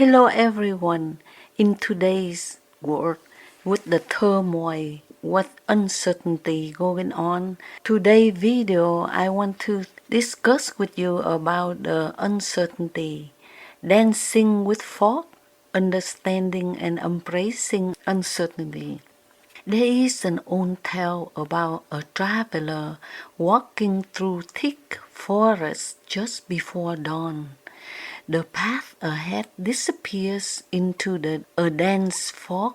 Hello everyone. In today's world, with the turmoil, with uncertainty going on, today's video I want to discuss with you about the uncertainty, dancing with fog, understanding and embracing uncertainty. There is an old tale about a traveler walking through thick forest just before dawn. The path ahead disappears into a dense fog.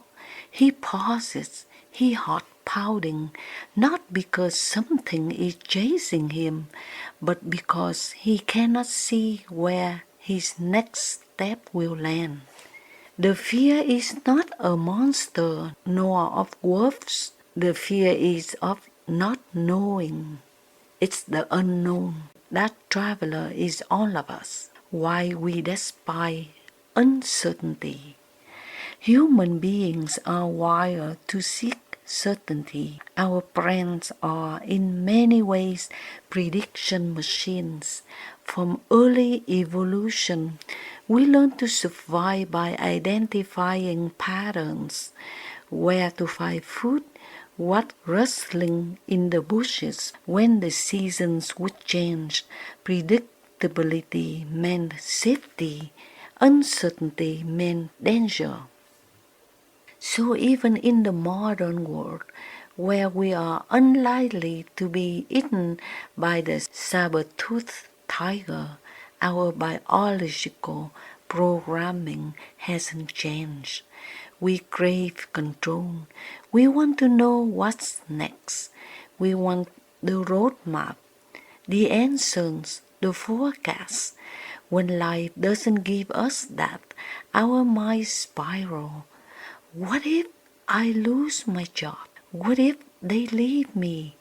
He pauses, his heart pounding, not because something is chasing him, but because he cannot see where his next step will land. The fear is not a monster nor of wolves. The fear is of not knowing. It's the unknown. That traveler is all of us. Why we despise uncertainty. Human beings are wired to seek certainty. Our brains are in many ways prediction machines. From early evolution, we learn to survive by identifying patterns, where to find food, what rustling in the bushes, when the seasons would change. Predictability meant safety, uncertainty meant danger. So even in the modern world, where we are unlikely to be eaten by the saber-toothed tiger, our biological programming hasn't changed. We crave control. We want to know what's next. We want the roadmap, the answers, the forecast. When life doesn't give us that, our minds spiral. What if I lose my job? What if they leave me?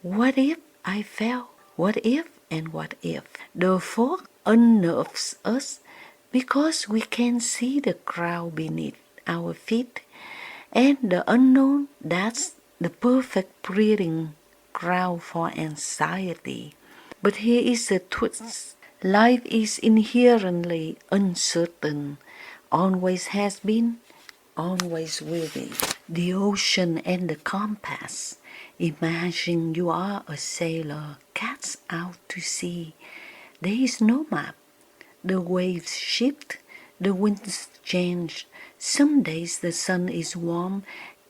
What if I fail? What if and what if? The fog unnerves us because we can see the crowd beneath our feet, and the unknown, that's the perfect breeding ground for anxiety. But here is the twist. Life is inherently uncertain, always has been, always will be. The ocean and the compass. Imagine you are a sailor cast out to sea. There is no map. The waves shift, the winds change. Some days the sun is warm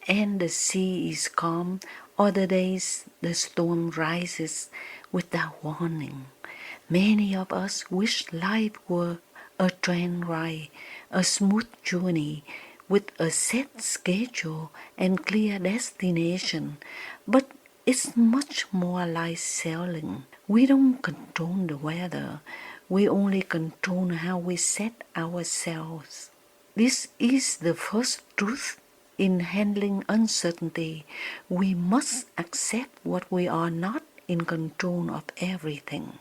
and the sea is calm. Other days the storm rises without warning. Many of us wish life were a train ride, a smooth journey with a set schedule and clear destination, but it's much more like sailing. We don't control the weather, we only control how we set ourselves. This is the first truth in handling uncertainty. We must accept what we are not in control of everything.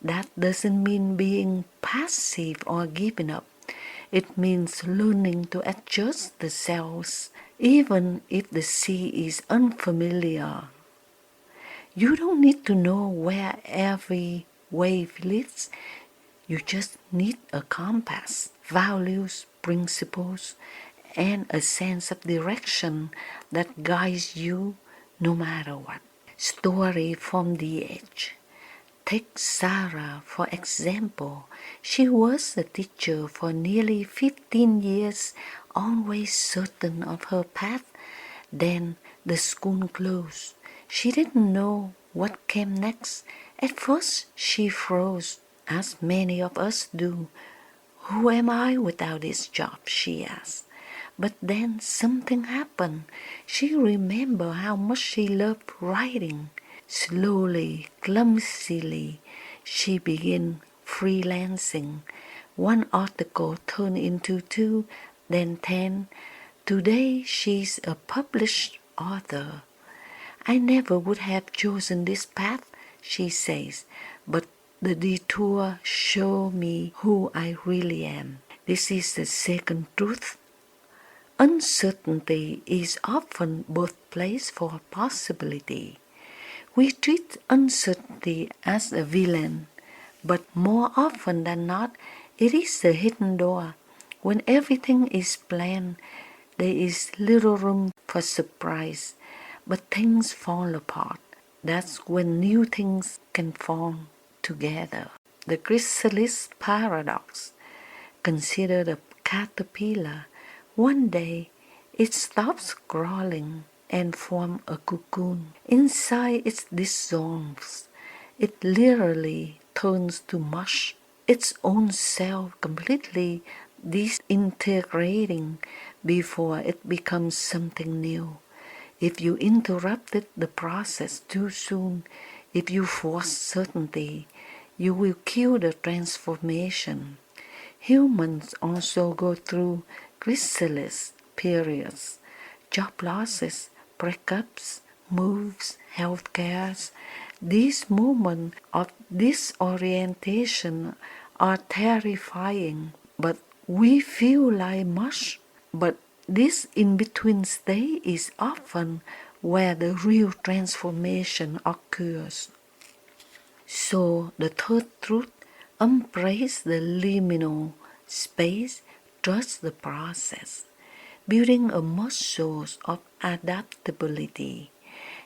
That doesn't mean being passive or giving up. It means learning to adjust the sails, even if the sea is unfamiliar. You don't need to know where every wave leads. You just need a compass, values, principles, and a sense of direction that guides you no matter what. Story from the edge. Take Sarah, for example. She was a teacher for nearly 15 years, always certain of her path. Then the school closed. She didn't know what came next. At first she froze, as many of us do. Who am I without this job? She asked. But then something happened. She remembered how much she loved writing. Slowly, clumsily, she began freelancing. One article turned into 2, then 10. Today she's a published author. I never would have chosen this path, she says, but the detour showed me who I really am. This is the second truth. Uncertainty is often birthplace for possibility. We treat uncertainty as a villain, but more often than not, it is a hidden door. When everything is planned, there is little room for surprise, but things fall apart. That's when new things can form together. The chrysalis paradox. Consider the caterpillar. One day, it stops crawling and forms a cocoon. Inside it dissolves. It literally turns to mush, its own self completely disintegrating before it becomes something new. If you interrupted the process too soon, if you force certainty, you will kill the transformation. Humans also go through chrysalis periods, job losses, breakups, moves, health cares. These moments of disorientation are terrifying, but we feel like mush. But this in-between state is often where the real transformation occurs. So the third truth, embrace the liminal space, trust the process. Building a muscle of adaptability.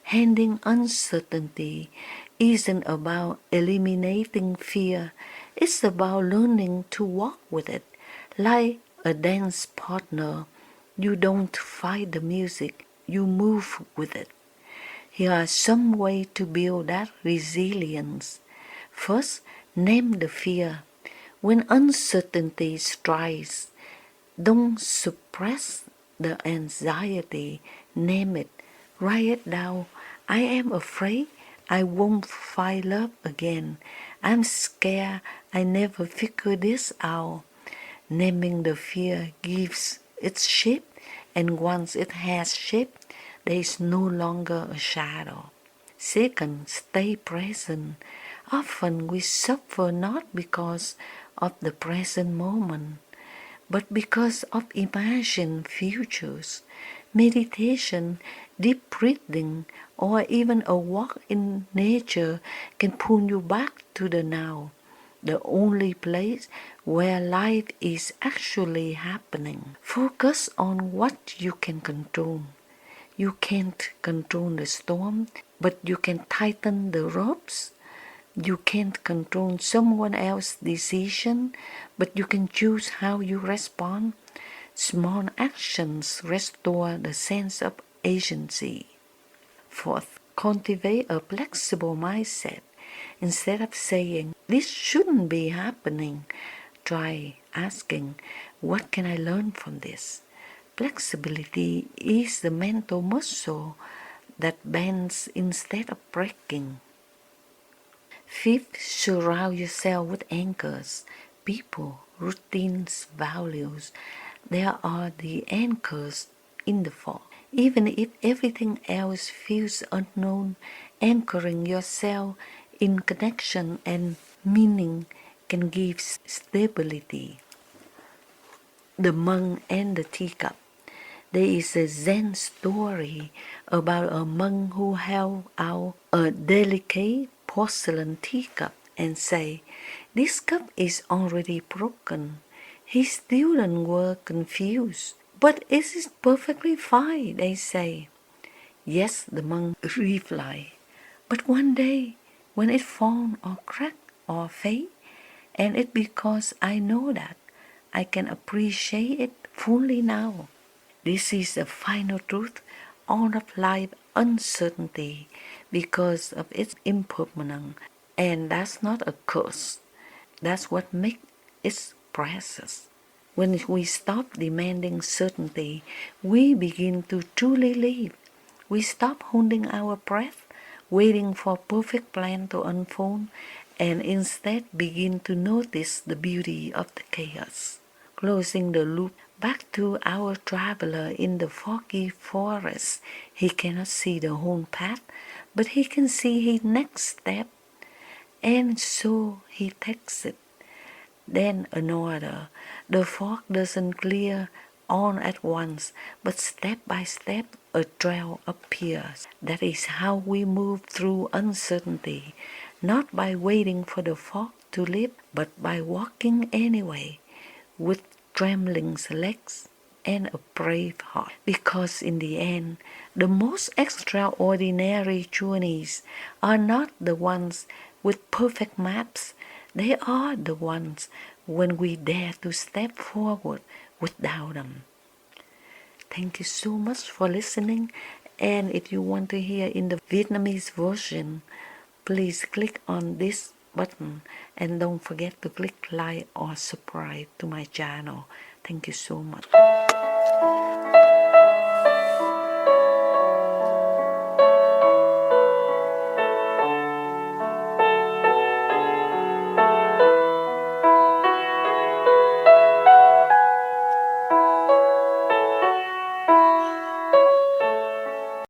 Handling uncertainty isn't about eliminating fear, it's about learning to walk with it. Like a dance partner, you don't fight the music, you move with it. Here are some ways to build that resilience. First, name the fear. When uncertainty strikes, don't suppress the anxiety. Name it. Write it down. I am afraid I won't find love again. I'm scared I never figure this out. Naming the fear gives it shape, and once it has shape, there is no longer a shadow. Second, stay present. Often we suffer not because of the present moment, but because of imagined futures. Meditation, deep breathing, or even a walk in nature can pull you back to the now, the only place where life is actually happening. Focus on what you can control. You can't control the storm, but you can tighten the ropes. You can't control someone else's decision, but you can choose how you respond. Small actions restore the sense of agency. Fourth, cultivate a flexible mindset. Instead of saying, this shouldn't be happening, try asking, what can I learn from this? Flexibility is the mental muscle that bends instead of breaking. Fifth, surround yourself with anchors, people, routines, values. There are the anchors in the fog. Even if everything else feels unknown, anchoring yourself in connection and meaning can give stability. The monk and the teacup. There is a Zen story about a monk who held out a delicate porcelain teacup and said, this cup is already broken. His students were confused. But it is perfectly fine, they say. Yes, the monk replied. But one day, when it falls or cracks or fades, and it's because I know that I can appreciate it fully now. This is a final truth. All of life uncertainty because of its impermanence, and that's not a curse. That's what makes it precious. When we stop demanding certainty, we begin to truly live. We stop holding our breath, waiting for a perfect plan to unfold, and instead begin to notice the beauty of the chaos. Closing the loop back to our traveler in the foggy forest, he cannot see the whole path, but he can see his next step, and so he takes it. Then another. The fog doesn't clear all at once, but step by step a trail appears. That is how we move through uncertainty, not by waiting for the fog to lift, but by walking anyway, with trembling legs, and a brave heart. Because in the end, the most extraordinary journeys are not the ones with perfect maps. They are the ones when we dare to step forward without them. Thank you so much for listening. And if you want to hear in the Vietnamese version, please click on this button and don't forget to click like or subscribe to my channel. Thank you so much.